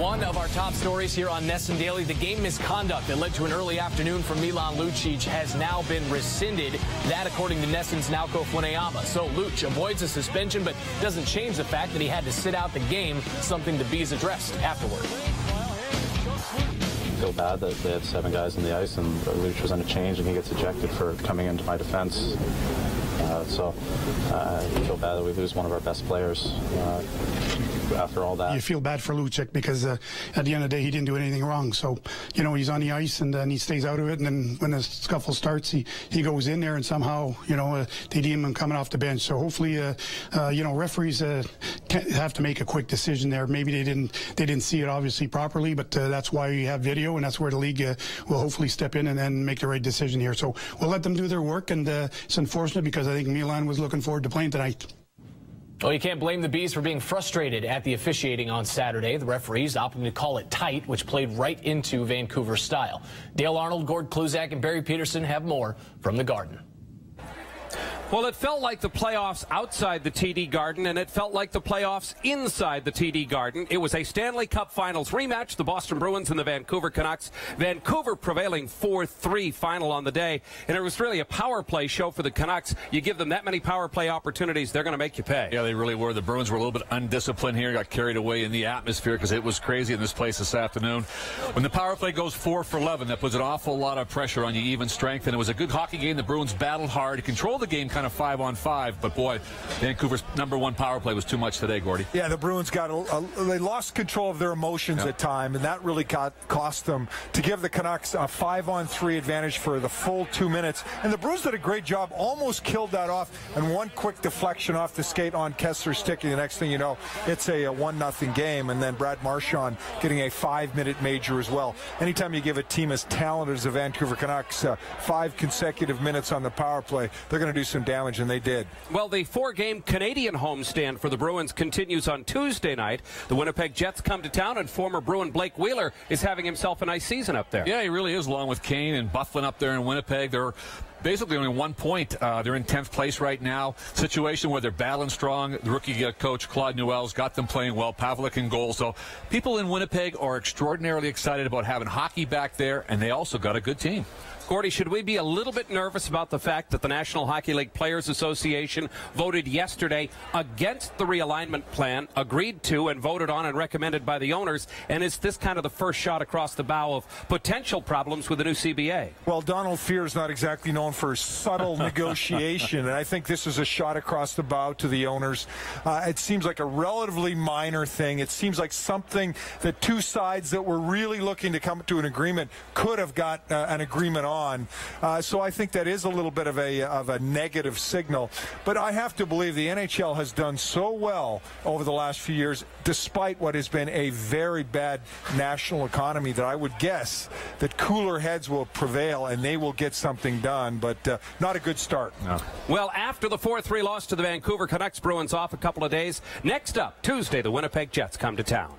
One of our top stories here on NESN Daily, the game misconduct that led to an early afternoon from Milan Lucic has now been rescinded. That, according to NESN's Naoko Funeyama. So Luc avoids a suspension, but doesn't change the fact that he had to sit out the game, something the Bees addressed afterward. I feel bad that they had 7 guys on the ice and Luc was on a change and he gets ejected for coming into my defense. I feel bad that we lose one of our best players after all that. You feel bad for Lucic because at the end of the day he didn't do anything wrong. So, you know, he's on the ice and then he stays out of it, and then when the scuffle starts he goes in there and somehow, you know, they deem him coming off the bench. So hopefully, you know, referees have to make a quick decision there. Maybe they didn't see it obviously properly, but that's why we have video, and that's where the league will hopefully step in and then make the right decision here. So we'll let them do their work, and it's unfortunate because I think Milan was looking forward to playing tonight. Well, you can't blame the Bees for being frustrated at the officiating on Saturday. The referees opting to call it tight, which played right into Vancouver's style. Dale Arnold, Gord Kluzak, and Barry Peterson have more from the Garden. Well, it felt like the playoffs outside the TD Garden, and it felt like the playoffs inside the TD Garden. It was a Stanley Cup Finals rematch, the Boston Bruins and the Vancouver Canucks. Vancouver prevailing 4-3 final on the day, and it was really a power play show for the Canucks. You give them that many power play opportunities, they're going to make you pay. Yeah, they really were. The Bruins were a little bit undisciplined here, got carried away in the atmosphere because it was crazy in this place this afternoon. When the power play goes 4 for 11, that puts an awful lot of pressure on your even strength, and it was a good hockey game. The Bruins battled hard, controlled the game kind of 5-on-5, but boy, Vancouver's #1 power play was too much today, Gordy. Yeah, the Bruins they lost control of their emotions at time, and that really cost them to give the Canucks a 5-on-3 advantage for the full 2 minutes. And the Bruins did a great job, almost killed that off, and one quick deflection off the skate on Kessler's stick, and the next thing you know, it's a 1-0 game, and then Brad Marchand getting a 5-minute major as well. Anytime you give a team as talented as the Vancouver Canucks 5 consecutive minutes on the power play, they're going to do some damage, and they did. Well, the 4-game Canadian homestand for the Bruins continues on Tuesday night. The Winnipeg Jets come to town, and former Bruin Blake Wheeler is having himself a nice season up there. Yeah, he really is, along with Kane and Bufflin up there in Winnipeg. They're basically only 1 point. They're in 10th place right now. Situation where they're battling strong. The rookie coach, Claude Newell's got them playing well. Pavlik in goal. So people in Winnipeg are extraordinarily excited about having hockey back there, and they also got a good team. Gordy, should we be a little bit nervous about the fact that the National Hockey League Players Association voted yesterday against the realignment plan, agreed to and voted on and recommended by the owners? And is this kind of the first shot across the bow of potential problems with the new CBA? Well, Donald Fear is not exactly known for subtle negotiation, and I think this is a shot across the bow to the owners. It seems like a relatively minor thing. It seems like something that two sides that were really looking to come to an agreement could have got an agreement on. So I think that is a little bit of a negative signal. But I have to believe the NHL has done so well over the last few years, despite what has been a very bad national economy, that I would guess that cooler heads will prevail and they will get something done. But not a good start. No. Well, after the 4-3 loss to the Vancouver Canucks, Bruins off a couple of days. Next up, Tuesday, the Winnipeg Jets come to town.